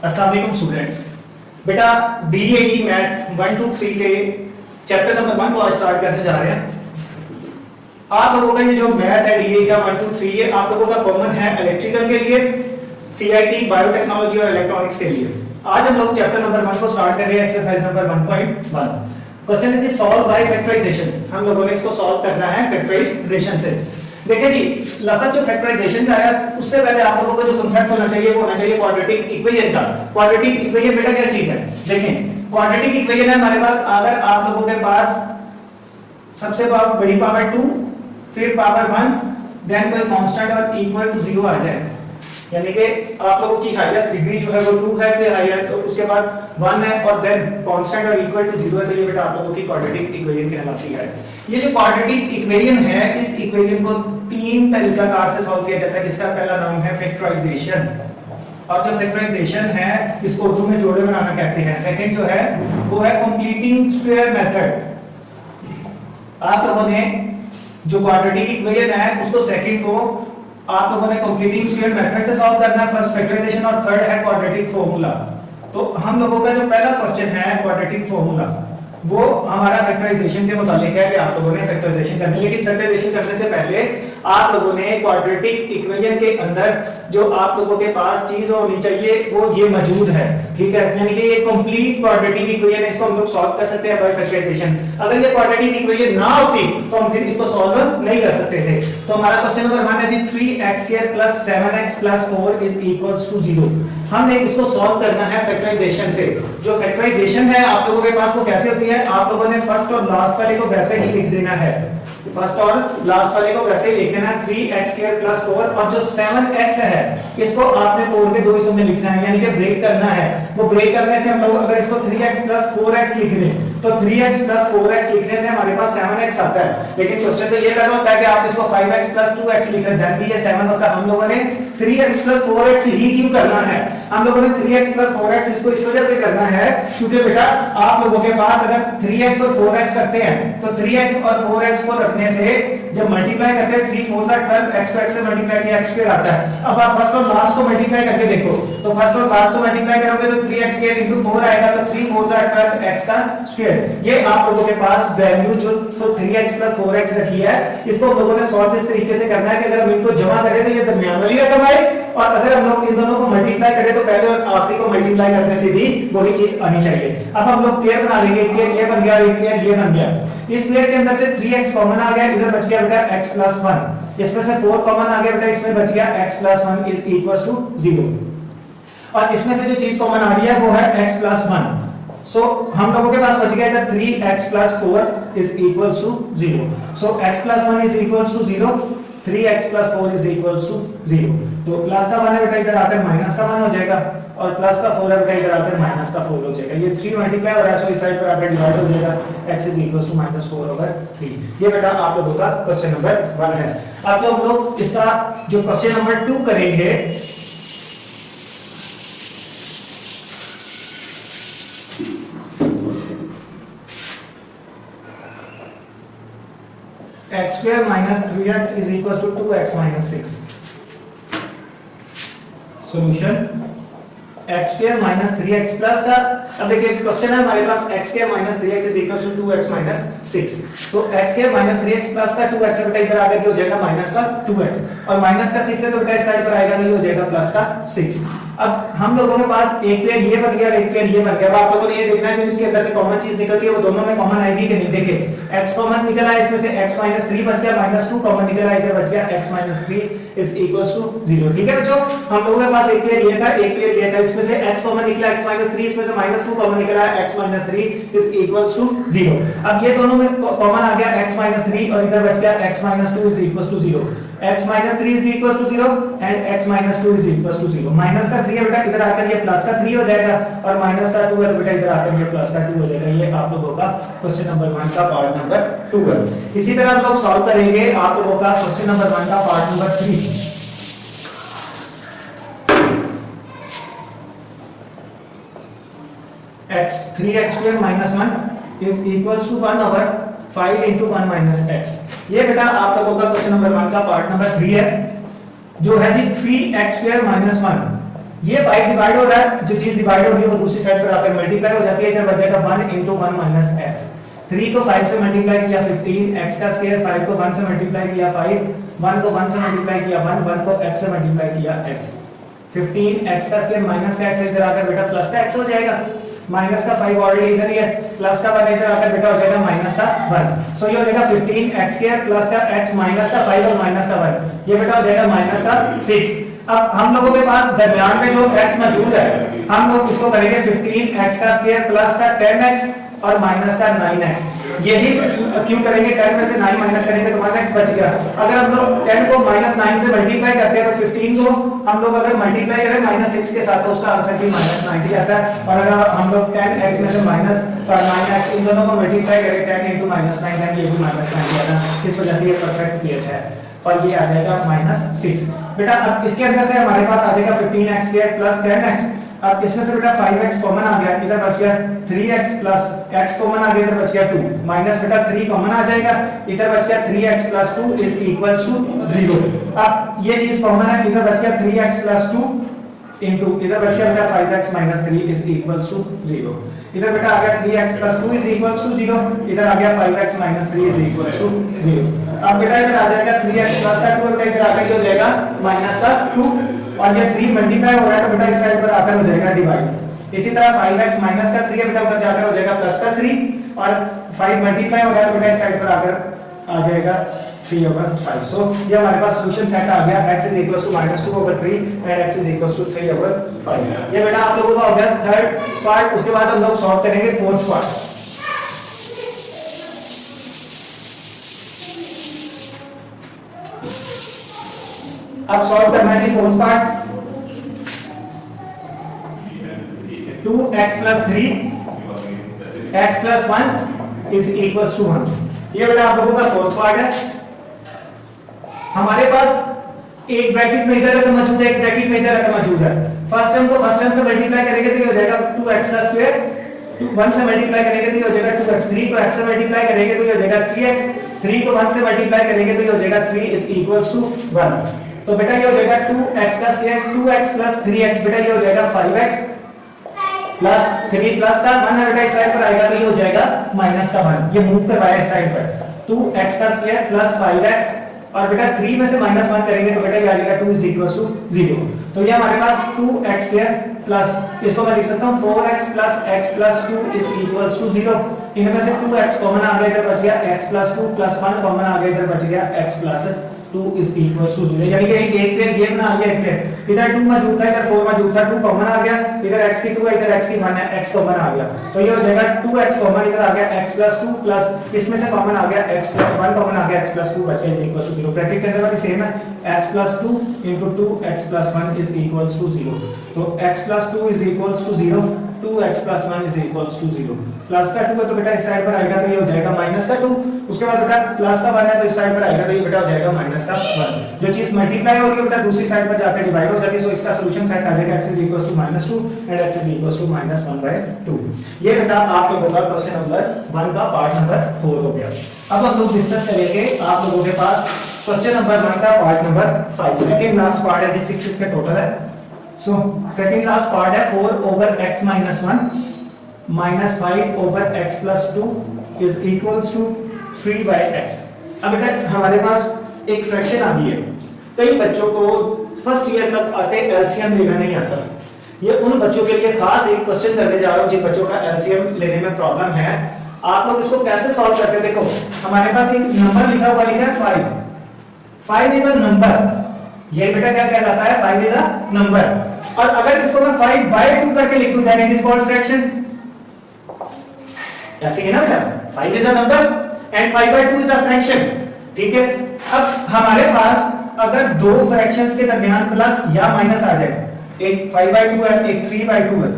अस्सलाम वालेकुम स्टूडेंट्स। बेटा डीएई मैथ 1 2 3 के चैप्टर नंबर 1 को आज स्टार्ट करने जा रहे हैं। आप लोगों का ये जो मैथ है डीएई का 1 2 3 ये आप लोगों का कॉमन है इलेक्ट्रिकल के लिए, सीआईटी बायोटेक्नोलॉजी और इलेक्ट्रॉनिक्स के लिए। आज हम लोग चैप्टर नंबर 1 को स्टार्ट कर रहे हैं, एक्सरसाइज नंबर 1.1। क्वेश्चन है जी सॉल्व बाय फैक्टराइजेशन। हम लोगों ने इसको सॉल्व करना है फैक्टराइजेशन से। देखिए जी लफ्ज जो फैक्टराइजेशन का है उससे पहले आप लोगों को जो कांसेप्ट होना चाहिए वो होना चाहिए क्वाड्रेटिक इक्वेशन का। क्वाड्रेटिक इक्वेशन बेटा क्या चीज है? देखें क्वाड्रेटिक इक्वेशन है हमारे पास, अगर आप लोगों के पास सबसे बड़ी पावर 2 फिर पावर 1 देन कोई कांस्टेंट और इक्वल टू 0 आ जाए, यानी कि आप लोगों की हाईएस्ट डिग्री जो है वो 2 है, फिर हाईएस्ट तो उसके बाद 1 है और देन कांस्टेंट और इक्वल टू 0 है, तो ये बेटा आप लोगों की क्वाड्रेटिक इक्वेशन कहलाती है। ये जो क्वाड्रेटिक इक्वेशन है इस इक्वेशन को तीन तरीकाकार से सॉल्व किया जाता है, जिसका पहला नाम है फैक्टराइजेशन। और जो फैक्टराइजेशन है इसको उर्दू में जोड़े बनाना कहते हैं। सेकंड जो है वो है कंप्लीटिंग स्क्वायर मेथड। आप लोगों ने जो क्वाड्रेटिक इक्वेशन है उसको सेकंड को आप लोगों ने कंप्लीटिंग स्क्वायर मेथड से सॉल्व करना है, फर्स्ट फैक्टराइजेशन, और थर्ड है क्वाड्रेटिक फार्मूला। तो हम लोगों का जो पहला क्वेश्चन है क्वाड्रेटिक फार्मूला वो हमारा फैक्टराइजेशन के मुताबिक है कि आप लोगों ने फैक्टराइजेशन करनी है। लेकिन फैक्टराइजेशन करने से पहले आप लोगों ने क्वाड्रेटिक इक्वेशन के अंदर जो आप लोगों के पास चीज होनी चाहिए वो ये मौजूद है, ठीक है, यानी कि ये कंप्लीट क्वाड्रेटिक इक्वेशन, इसको हम लोग सॉल्व कर सकते हैं बाय फैक्टराइजेशन। अगर ये क्वाड्रेटिक इक्वेशन ना होती तो हम फिर इसको सॉल्व नहीं कर सकते थे। तो हमारा क्वेश्चन नंबर 1 है जी 3x² + 7x + 4 = 0। हमने इसको सॉल्व करना है फैक्टराइजेशन से। जो फैक्टराइजेशन है आप लोगों के पास वो कैसे होती है, आप लोगों ने फर्स्ट और लास्ट वाले को वैसे ही लिख देना है, फर्स्ट और लास्ट वाले को वैसे ही लिख देना है 3x² + 4, और जो 7x है इसको आपने तोड़ के दो हिस्सों में लिखना है, यानी कि ब्रेक करना है। वो ब्रेक करने से हम लोग अगर इसको 3x + 4x लिख दें तो 3x + 4x लिखने से हमारे पास 7x आता है। लेकिन क्वेश्चन तो ये करना होता है कि आप इसको 5x + 2x लिखें देन भी ये 7 होता है। हम लोगों ने 3x + 4x ही क्यों करना है? हम लोगों ने 3x + 4x इसको इस वजह से करना है क्योंकि बेटा आप लोगों के पास अगर 3x और 4x करते हैं तो 3x और 4x को रखने से जब मल्टीप्लाई करते हैं 3 4 12 x को x से मल्टीप्लाई किया x² आता है। अब आप फर्स्ट और लास्ट को मल्टीप्लाई करके देखो तो फर्स्ट और लास्ट को मल्टीप्लाई करोगे तो 3x² * 4 आएगा, तो 3 4 12 x²। ये आप लोगों के पास वैल्यू जो 3x + 4x रखी है इसको हम लोगों ने सॉल्व इस तरीके से करना है कि अगर हम इनको जमा करें तो ये दरमियान वाली रकम आए, और अगर हम लोग इन दोनों को मल्टीप्लाई करें तो पहले और आखिरी को मल्टीप्लाई करने से भी वही चीज आनी चाहिए। अब हम लोग पेयर बना लेंगे, पेयर ये बन गया, एक पेयर ये बन गया। इस पेयर के अंदर से 3x कॉमन आ गया, इधर बच गया बेटा x + 1, इसमें से 4 कॉमन आ गया बेटा, इसमें बच गया x + 1 = 0, और इसमें से जो चीज कॉमन आ रही है वो है x + 1। सो हम लोगों के पास बच गया इधर 3x + 4 = 0। सो x + 1 = 0, 3x + 4 = 0। तो प्लस का 1 है बेटा, इधर आकर माइनस का 1 हो जाएगा, और प्लस का 4 है बेटा, इधर आकर माइनस का 4 हो जाएगा। ये 3 मल्टीप्लाई हो रहा है, सो इस साइड पर आकर डिवाइड हो जाएगा, x = -4/3। ये बेटा आप लोगों का क्वेश्चन नंबर 1 है। अब जो हम लोग इसका जो क्वेश्चन नंबर 2 करेंगे x² - 3x = 2x - 6। Solution x² - 3x plus का, अब देखिए क्वेश्चन है हमारे पास x² - 3x = 2x - 6। तो x² - 3x प्लस का 2x बेटा इधर आकर हो जाएगा माइनस का 2x, और माइनस का 6 है तो बेटा इस साइड पर आएगा नहीं, हो जाएगा प्लस का 6। अब हम लोगों के पास एक पेयर ये बन गया और एक पेयर ये बन गया। अब आप लोगों ने ये देखना है जो इसके अंदर से कॉमन चीज निकलती है वो दोनों में कॉमन आएगी कि नहीं। देखिए x कॉमन निकला है, इसमें से x - 3 बच गया, -2 कॉमन निकला है, इधर बच गया x - 3 = 0। ठीक है बच्चों, हम लोगों के पास एक पेयर ये था, एक पेयर ये था, इसमें से x कॉमन निकला x - 3, इसमें से -2 कॉमन निकला है x - 3 = 0। अब ये दोनों में कॉमन आ गया x - 3 और इधर बच गया x - 2 = 0। x - 3 = 0 and x - 2 = 0। Minus का 3 है बेटा, इधर आकर ये प्लस का 3 हो जाएगा, और माइनस का 2 है तो बेटा इधर आकर ये प्लस का 2 हो जाएगा। ये आप लोगों का क्वेश्चन नंबर 1 का पार्ट नंबर 2 है। इसी तरह हम लोग सॉल्व करेंगे आप लोगों का क्वेश्चन नंबर 1 का पार्ट नंबर 3। x3x² - 1 = 1/5 × 1 - x। ये बेटा आप लोगों का क्वेश्चन नंबर 1 का पार्ट नंबर 3 है, जो है जी 3x² - 1 ये 5 डिवाइड हो रहा है, जो चीज डिवाइड हो रही है वो दूसरी साइड पर आकर मल्टीप्लाई हो जाती है, इधर बचेगा 1 into 1 minus x। 3 को 5 से मल्टीप्लाई किया 15, x का स्क्वायर 5 को 1 से मल्टीप्लाई किया 5, 1 को 1 से मल्टीप्लाई किया 1, 1 को x से मल्टीप्लाई किया x। 15 x का स्क्वायर माइनस का x इधर आकर बेटा प्लस का x हो जाएगा, माइनस का 5 ऑलरेडी इधर ही है, प्लस का 1 इधर आकर बेटा हो जाएगा माइनस का 1। सो ये हो जाएगा 15 x स्क्वायर प्लस का x माइनस का 5 और माइनस का 1, ये बेटा हो जाएगा माइनस का 6। अब हम लोगों के पास दरमियान में जो x मौजूद है, हम लोग इसको करेंगे 15 x का स्क्वायर प्लस का 10x और माइनस का 9x। यही क्यों करेंगे, 10 में से 9 माइनस करेंगे तो 1x बच गया। अगर हम लोग 10 को -9 से मल्टीप्लाई करते हैं तो 15 को हम लोग अगर मल्टीप्लाई करें -6 के साथ तो उसका आंसर भी -90 आता है। और अगर हम लोग 10x में से माइनस और 9x इन दोनों को मल्टीप्लाई करें 10 × -9 ये भी -90 आता है। इस वजह से ये परफेक्ट क्लियर है और ये आ जाएगा -6। बेटा अब इसके अंदर से हमारे पास आ जाएगा 15x स्क्वायर प्लस 10x। अब इसमें से बेटा 5x कॉमन आ गया, इधर बच गया 3x प्लस x कॉमन आ गया, इधर बच गया 2 माइनस बेटा 3 कॉमन आ जाएगा, इधर बच गया 3x plus 2 is equal to 0। अब ये चीज कॉमन है, इधर बच गया 3x प्लस 2 इनटू इधर बच गया बेटा 5x minus 3 is equal to 0। इधर बेटा आ गया 3x plus 2 is equal to 0, इधर आ गया 5x minus 3 is equal to 0। अब बेटा इधर आ जाएगा 3x प्लस का 2 और इधर आकर ये हो जाएगा माइनस का 2 और ये 3 मल्टीप्लाई हो रहा है तो बेटा इस साइड पर आकर हो जाएगा डिवाइड। इसी तरह 5x माइनस का 3 है बेटा उधर जाकर हो जाएगा प्लस का 3 और 5 मल्टीप्लाई हो रहा है तो बेटा इस साइड पर आकर आ जाएगा 3/5। सो ये हमारे पास सॉल्यूशन सेट आ गया, x is equal to -2/3 and x is equal to 3/5। ये बेटा आप लोगों का हो गया थर्ड पार्ट। उसके बाद हम लोग सॉल्व करेंगे फोर्थ पार्ट। अब सॉल्व करना है fourth part. 2x + 3 x + 1 is equal to 1। ये बेटा आप लोगों का फोर्थ पार्ट है। हमारे पास एक ब्रैकेट में इधर रकम मौजूद है, एक ब्रैकेट में इधर रकम मौजूद है। फर्स्ट टर्म को फर्स्ट टर्म से मल्टीप्लाई करेंगे तो ये हो जाएगा 2x का स्क्वायर, 1 से मल्टीप्लाई करेंगे तो ये हो जाएगा 2x, 3 को x से मल्टीप्लाई करेंगे तो ये हो जाएगा 3x, 3 को 1 से मल्टीप्लाई करेंगे तो ये हो जाएगा 3 इज इक्वल टू 1। तो बेटा ये हो जाएगा 2x का स्क्वायर 2x + 3x, बेटा ये हो जाएगा 5x प्लस 3 प्लस का 1 है बेटा इस साइड पर आएगा तो ये हो जाएगा माइनस का 1, ये मूव करवाया इस साइड पर। 2x का स्क्वायर प्लस 5x और बेटा 3 में से -1 करेंगे तो बेटा ये आ जाएगा 2 इज इक्वल टू 0। तो ये हमारे पास 2x स्क्वायर प्लस इसको मैं लिख सकता हूं 4x + x + 2 is equal to 0। इनमें से 2x कॉमन आ गया, इधर बच गया x + 2 + 1 कॉमन आ गया, इधर बच गया x + 2 इज इक्वल टू 0। यानी कि एक पेयर ये बना लिया, एक पेयर इधर 2 मौजूद था, इधर 4 मौजूद था, 2 कॉमन आ गया, इधर x की 2 है, इधर x की 1 है, x कॉमन आ गया तो ये हो जाएगा 2x कॉमन, इधर आ गया x + 2 प्लस इसमें से कॉमन आ गया x + 1 कॉमन आ गया, x + 2 बचा इज इक्वल टू 0। ब्रैकेट के अंदर वाली सेम है, x + 2 * 2x + 1 is equal to 0। तो x + 2 is equal to 0, 2x + 1 is equal to 0। Plus का 2 है तो बेटा इस साइड पर आएगा तो ये हो जाएगा माइनस का 2। उसके बाद बेटा प्लस का 1 है तो इस साइड पर आएगा तो ये बेटा हो जाएगा माइनस का 1। जो चीज मल्टीप्लाई हो रही है बेटा दूसरी साइड पर जाकर डिवाइड हो जाएगी। सो इसका सॉल्यूशन सेट आ जाएगा x is equal to -2 and x is equal to -1/2। ये बेटा आप लोगों का क्वेश्चन नंबर 1 का पार्ट नंबर 4 हो गया। अब हम लोग डिस्कस करेंगे आप लोगों के पास क्वेश्चन नंबर 1 का part number 5। Second last part है, जी 6 इसका टोटल है। सो सेकंड लास्ट पार्ट है 4/x - 1 - 5/x + 2 is equal to 3/x। अब बेटा हमारे पास एक फ्रैक्शन आ गई है। कई बच्चों को फर्स्ट ईयर तक आते एलसीएम लेना नहीं आता। ये उन बच्चों के लिए खास एक क्वेश्चन करने जा रहा हूं जिन बच्चों का एलसीएम लेने में प्रॉब्लम है। आप लोग इसको कैसे सॉल्व करते हैं, देखो हमारे पास एक नंबर लिखा हुआ लिखा है 5। 5 इज अ नंबर। ये बेटा क्या कहलाता है, 5 इज अ नंबर। और अगर इसको मैं 5/2 करके लिख दूं then it is called fraction. ऐसे ही ना बेटा, 5 is a number and 5/2 is a fraction. ठीक है, अब हमारे पास अगर दो फ्रैक्शंस के दरमियान प्लस या माइनस आ जाए, एक 5/2 है एक 3/2 है,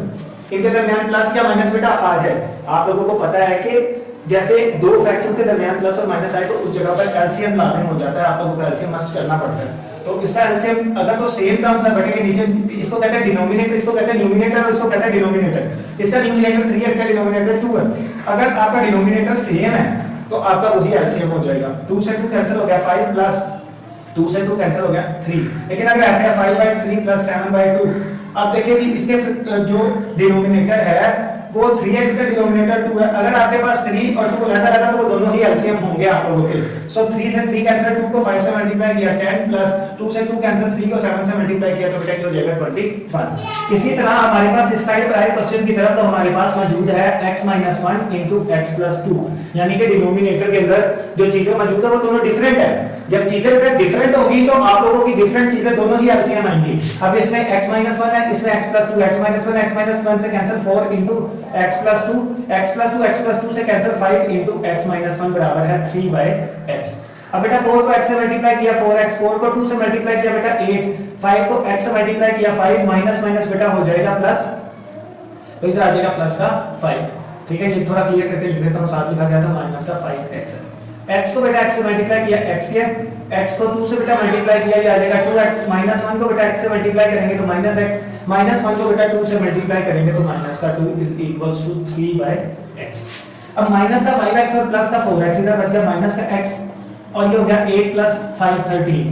इनके दरमियान प्लस या माइनस बेटा आ जाए। आप लोगों को पता है कि जैसे दो फ्रैक्शन के दरमियान प्लस और माइनस आए तो उस जगह पर एलसीएम लाजिम हो जाता है, आप लोगों को एलसीएम मस्ट करना पड़ता है। तो इसका एलसीएम अगर तो सेम टर्म्स है बटे के नीचे, इसको कहते हैं डिनोमिनेटर, इसको कहते हैं न्यूमरेटर और इसको कहते हैं डिनोमिनेटर। इसका न्यूमरेटर 3x का डिनोमिनेटर 2 है। अगर आपका डिनोमिनेटर सेम है तो आपका वही एलसीएम हो जाएगा। 2 से 2 कैंसिल हो गया 5 प्लस 2 से 2 कैंसिल हो गया 3। लेकिन अगर ऐसे है 5/3 + 7/2 अब देखिए जी इसके जो डिनोमिनेटर है वो 3x का डिनोमिनेटर 2 है। अगर आपके पास 3 और 2 रहता रहता तो वो दोनों ही एलसीएम होंगे आप लोगों के। सो 3 से 3 कैंसिल, 2 को 5 से मल्टीप्लाई किया 10 प्लस 2 से 2 कैंसिल, 3 को 7 से मल्टीप्लाई किया तो बेटा हो जाएगा 21। इसी तरह हमारे पास इस साइड पर आए क्वेश्चन की तरफ तो हमारे पास मौजूद है x - 1 into x plus 2, यानी कि डिनोमिनेटर के अंदर जो चीजें मौजूद है वो दोनों डिफरेंट है। जब चीजें डिफरेंट होगी तो आप लोगों की डिफरेंट चीजें दोनों ही एलसीएम आएंगी। अब इसमें x - 1 है, इसमें x plus 2, x - 1 से cancel 4 into x plus 2, x plus 2 से कैंसिल 5 into x - 1 बराबर है 3/x। अब बेटा 4 को x से मल्टीप्लाई किया 4x, 4 को 2 से मल्टीप्लाई किया बेटा 8, 5 को x से मल्टीप्लाई किया 5, माइनस माइनस बेटा हो जाएगा प्लस, तो इधर आ जाएगा प्लस का 5। ठीक है, ये थोड़ा क्लियर करके लिख देता हूं, साथ लिखा गया था माइनस का 5x है। x को बेटा x से मल्टीप्लाई किया x के, x को 2 से बेटा मल्टीप्लाई किया ये आ जाएगा 2x, -1 को बेटा x से मल्टीप्लाई करेंगे तो -x, -1 को बेटा 2 से मल्टीप्लाई करेंगे तो माइनस का 2 इज इक्वल्स टू 3/x। अब माइनस का 5x और प्लस का 4x, इधर बच गया माइनस का x और ये हो गया 8 प्लस 5 13,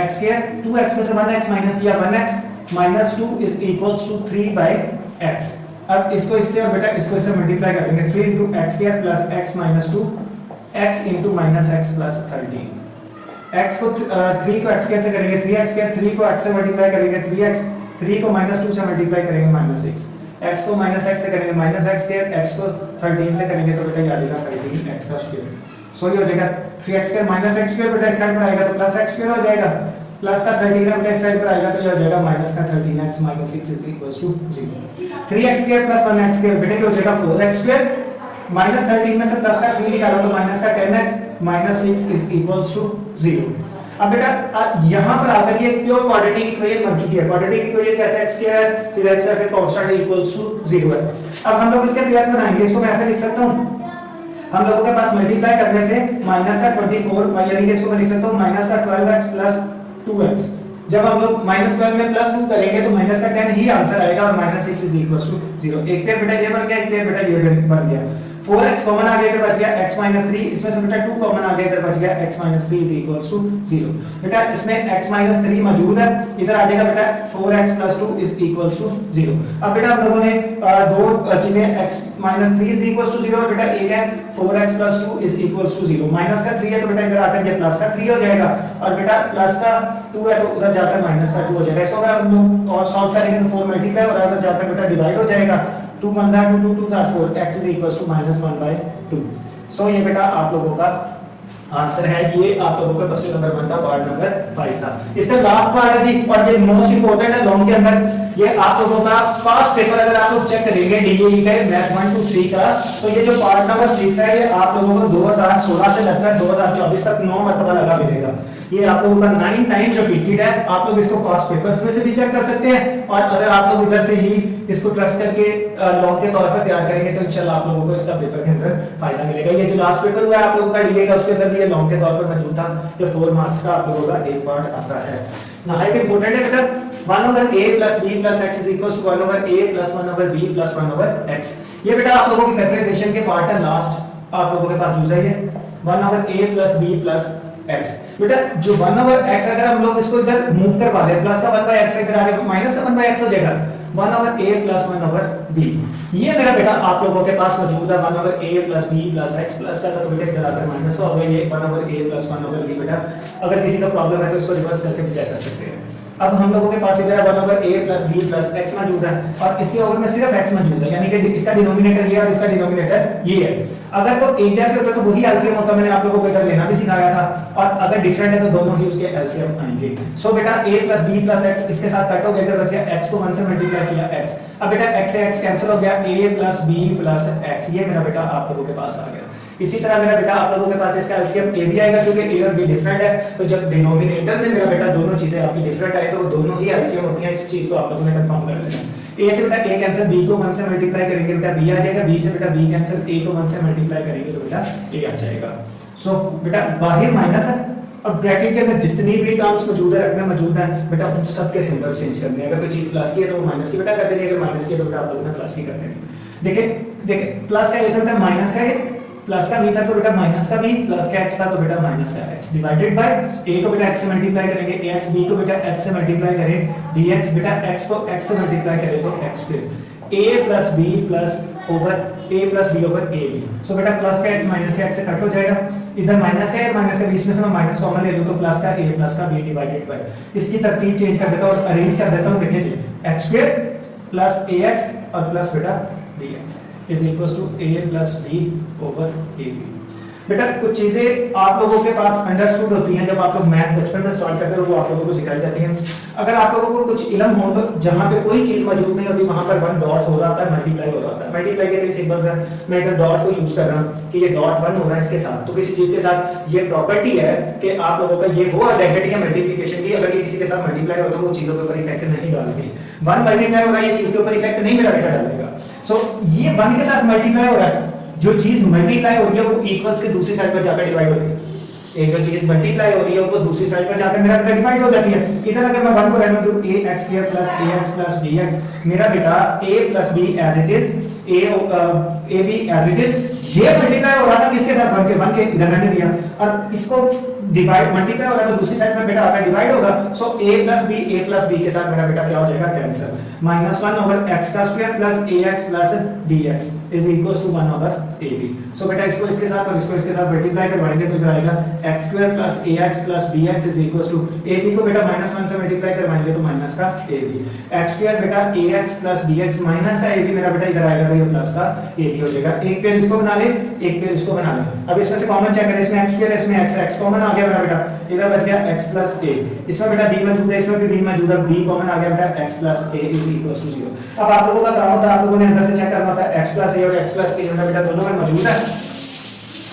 x के 2x में से 1x माइनस किया 1x, -2 is equals to 3/x। अब इसको इससे और बेटा इसको इससे मल्टीप्लाई करेंगे 3 into x square plus x minus 2, x into minus x plus 13। x को 3 को x square से करेंगे 3x square, 3 को x से मल्टीप्लाई करेंगे 3x, 3 को -2 से मल्टीप्लाई करेंगे -6, x को -x से करेंगे -x square, x को 13 से करेंगे तो बेटा ये आ जाएगा 13x का स्क्वायर। सो ये हो जाएगा 3x square -x square बेटा इस साइड पर आएगा तो प्लस x square हो जाएगा, प्लस का 13 बेटा इस साइड पर आएगा तो ये हो जाएगा माइनस का 13x - 6 is equals to 0। 3x square plus 1x square बेटा ये हो जाएगा 4x स्क्वायर, -13 में से प्लस का 3 निकाला तो माइनस का 10x - 6 इज इक्वल्स टू 0। अब बेटा यहां पर आकर ये प्योर क्वाड्रेटिक इक्वेशन बन चुकी है। क्वाड्रेटिक इक्वेशन कैसे x स्क्वायर है फिर x है फिर कांस्टेंट इक्वल्स टू 0 है। अब हम लोग इसके पेयर्स बनाएंगे, इसको मैं ऐसे लिख सकता हूं, हम लोगों के पास मल्टीप्लाई करने से माइनस का 24 यानी कि इसको मैं लिख सकता हूं माइनस का 12x प्लस 2x। जब हम लोग -12 में +2 करेंगे तो माइनस का 10 ही आंसर आएगा और -6 इज इक्वल्स टू 0। एक पेयर बेटा ये बन गया, एक पेयर बेटा ये बन गया। 4x कॉमन आ गया, इधर बच गया x - 3, इसमें से बेटा 2 कॉमन आ गया, इधर बच गया x - 3 इज इक्वल्स टू 0। बेटा इसमें x - 3 मौजूद है, इधर आ जाएगा बेटा 4x + 2 इज इक्वल्स टू 0। अब बेटा हम लोगों ने दो चीजें x - 3 इज इक्वल्स टू 0 और बेटा एक है 4x + 2 is equals to 0। Minus का 3 है तो बेटा इधर आकर ये प्लस का 3 हो जाएगा और बेटा प्लस का 2 है तो उधर जाकर माइनस का 2 हो जाएगा। इसको अगर हम लोग और सॉल्व करेंगे तो 4 मल्टीप्लाई और उधर जाकर बेटा डिवाइड हो जाएगा, 2 1 2 2 2 4 x इज इक्वल्स टू -1/2। सो ये बेटा आप लोगों का आंसर है। ये आप लोगों का क्वेश्चन नंबर 1 था, पार्ट नंबर 5 था। इसका लास्ट पार्ट है जी और ये मोस्ट इंपोर्टेंट है लॉन्ग के अंदर। ये आप लोगों का पास्ट पेपर अगर आप लोग चेक करेंगे डीएई का मैथ 1 2 3 का, तो ये जो पार्ट नंबर 6 है ये आप लोगों को 2016 से लेकर 2024 तक 9 मरतबा लगा मिलेगा। ये आप लोगों का 9 टाइम्स रिपीटेड है। आप लोग इसको पास्ट पेपर्स में से भी चेक कर सकते हैं और अगर आप लोग इधर से ही इसको ट्रस्ट करके लॉन्ग के तौर पर तैयार करेंगे तो इंशाल्लाह आप लोगों को इसका पेपर के अंदर फायदा मिलेगा। ये जो लास्ट पेपर हुआ है आप लोगों का डीए का, उसके अंदर भी ये लॉन्ग के तौर पर मौजूद था। ये 4 मार्क्स का आप लोगों का एक पार्ट आता है। नाइट इंपॉर्टेंट है बेटा 1/a + b + x = 1/a + 1/b + 1/x। ये बेटा आप लोगों की फैक्टराइजेशन के पार्ट है, लास्ट आप लोगों के पास यूज है ये 1/a + b + x। बेटा जो 1/x अगर हम लोग इसको इधर मूव करवा दें प्लस का 1/x से इधर आगे माइनस का 1/x हो जाएगा 1/a + 1/b। ये मेरा बेटा आप लोगों के पास मौजूद है 1/a + b + x प्लस का तो बेटा इधर आकर माइनस हो गया ये 1/a + 1/b। बेटा अगर किसी का प्रॉब्लम है तो इसको रिवर्स करके भी चेक कर सकते हैं। अब हम लोगों के पास इधर 1/a + b + x मौजूद है और इसके ओवर में सिर्फ x मौजूद है, यानी कि इसका डिनोमिनेटर ये और इसका डिनोमिनेटर ये है। अगर तो एक जैसे होते तो वही एलसीएम होता, मैंने आप लोगों को इधर लेना भी सिखाया था, और अगर डिफरेंट है तो दोनों ही उसके एलसीएम आएंगे। सो बेटा a + b + x इसके साथ कट हो गया, इधर बच गया x को 1 से मल्टीप्लाई किया x। अब बेटा x से x कैंसिल हो गया, a + b + x ये मेरा बेटा आप लोगों के पास आ गया। इसी तरह मेरा बेटा आप लोगों के पास इसका एलसीएम a भी आएगा क्योंकि a और b डिफरेंट है, तो जब डिनोमिनेटर में मेरा बेटा दोनों चीजें आपकी डिफरेंट आए तो वो दोनों ही एलसीएम होती हैं। इस चीज को आप लोगों ने कंफर्म कर लेना। a से बेटा a कैंसिल, b को 1 से मल्टीप्लाई करेंगे बेटा b आ जाएगा, b से बेटा b कैंसिल, a को 1 से मल्टीप्लाई करेंगे तो बेटा a आ जाएगा। सो बेटा बाहर माइनस है और ब्रैकेट के अंदर जितनी भी टर्म्स मौजूद है रखना मौजूद है बेटा उन सब के सिंबल्स चेंज करने हैं। अगर कोई चीज प्लस की है तो वो माइनस की बेटा कर देंगे, अगर माइनस की है तो बेटा आप लोगों ने प्लस की कर देंगे। देखिए प्लस है ये तो बेटा माइनस का है, प्लस का b था तो बेटा माइनस का b, प्लस का x था तो बेटा माइनस का x, डिवाइडेड बाय a को बेटा x से मल्टीप्लाई करेंगे ax, b को बेटा x से मल्टीप्लाई करें dx, बेटा x को x से मल्टीप्लाई करें तो x, फिर a plus b plus over a plus b over a b। सो बेटा प्लस का x माइनस का x से कट हो जाएगा, इधर माइनस का है, माइनस का बीच में से मैं माइनस कॉमन ले लूं तो प्लस का a प्लस का b डिवाइडेड बाय, इसकी तरतीब चेंज कर देता हूं और अरेंज कर देता हूं, देखिए जी x स्क्वायर प्लस ax और प्लस बेटा dx is equal to a plus b over ab। बेटा कुछ चीजें आप लोगों के पास अंडरस्टूड होती हैं जब आप लोग मैथ बचपन में स्टार्ट करते हो, वो आप लोगों को सिखाई जाती हैं। अगर आप लोगों को कुछ इल्म हो तो जहां पे कोई चीज मौजूद नहीं होती वहां पर वन डॉट हो रहा होता है, मल्टीप्लाई हो रहा होता है। मल्टीप्लाई के लिए सिंपल है, मैं इधर डॉट को यूज कर रहा हूं कि ये डॉट वन हो रहा है इसके साथ, तो किसी चीज के साथ ये प्रॉपर्टी है कि आप लोगों का ये वो आइडेंटिटी है मल्टीप्लिकेशन की, अगर ये किसी के साथ मल्टीप्लाई होता है वो चीजों के ऊपर इफेक्ट नहीं डालेगी। वन मल्टीप्लाई हो रहा है, ये चीज के ऊपर इफेक्ट नहीं मेरा बेटा डालेगा। सो ये वन के साथ मल्टीप्लाई हो रहा है, जो चीज मल्टीप्लाई हो रही है वो इक्वल्स के दूसरी साइड पर जाकर डिवाइड होती है। एक जो चीज मल्टीप्लाई हो रही है वो दूसरी साइड पर जाकर मेरा बेटा डिवाइड हो जाती है। इधर अगर मैं 1 को रहने दूं ax square plus ax plus bx, मेरा बेटा a plus b as it is ab as it is, ये मल्टीप्लाई हो रहा था किसके साथ, 1 के इधर रहने दिया और इसको डिवाइड मल्टीप्लाई हो रहा है तो दूसरी साइड में बेटा आकर डिवाइड होगा। सो a प्लस b के साथ मेरा बेटा क्या हो जाएगा, कैंसिल, -1 ओवर x का square plus ax plus dx is equals to 1 over ab। So बेटा इसको इसके साथ और इसको इसके साथ मल्टीप्लाई करवाएंगे तो इधर आएगा x square plus ax plus bx is equals to ab को बेटा -1 से मल्टीप्लाई करवाएंगे तो माइनस का ab, x स्क्वायर बेटा ax प्लस bx माइनस का ab, मेरा बेटा इधर आएगा तो ये प्लस का ab हो जाएगा। एक पेयर इसको बना ले, एक पेयर इसको बना ले। अब इसमें से कॉमन चेक करें, इसमें x स्क्वायर इसमें x कॉमन आ गया मेरा बेटा, इधर बच गया x प्लस a, इसमें बेटा b मौजूद है, इसमें भी b मौजूद है, b कॉमन आ गया बेटा x plus a is equals to 0। अब आप लोगों का काम होता है, आप लोगों ने अंदर से चेक करना होता है x प्लस a और x प्लस a मेरा बेटा दोनों में मौजूद है।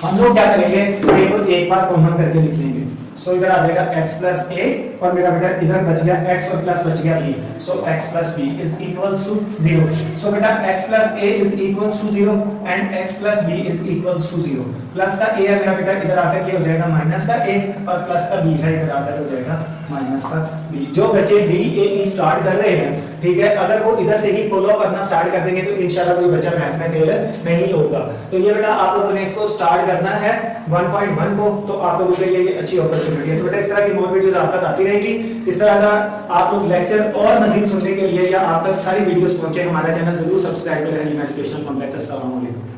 हम लोग क्या करेंगे, a को एक बार कॉमन करके लिख लेंगे। सो इधर आ जाएगा x प्लस a और मेरा बेटा इधर बच गया x और प्लस बच गया b, so x plus b is equals to 0। So बेटा x plus a is equals to 0 and x plus b is equals to 0। Plus का a है मेरा बेटा, इधर आकर ये हो जाएगा माइनस का a और प्लस का b है, इधर आकर हो जाएगा माइनस का b। जो बच्चे DAE स्टार्ट कर रहे हैं, ठीक है, अगर वो इधर से ही फॉलो करना स्टार्ट कर देंगे तो इंशाल्लाह कोई बच्चा मैथ में फेल नहीं होगा। तो ये बेटा आप लोगों ने इसको स्टार्ट करना है 1.1 को, तो आप लोगों के लिए ये अच्छी अपॉर्चुनिटी है। तो बेटा इस तरह की मोर वीडियोस आप तक आती रहेगी। इस तरह का आप लोग लेक्चर और मजीद सुनने के लिए या आप तक सारी वीडियोस पहुंचे, हमारा चैनल जरूर सब्सक्राइब करें, हलीम एजुकेशनल कॉम्प्लेक्स। अस्सलाम वालेकुम।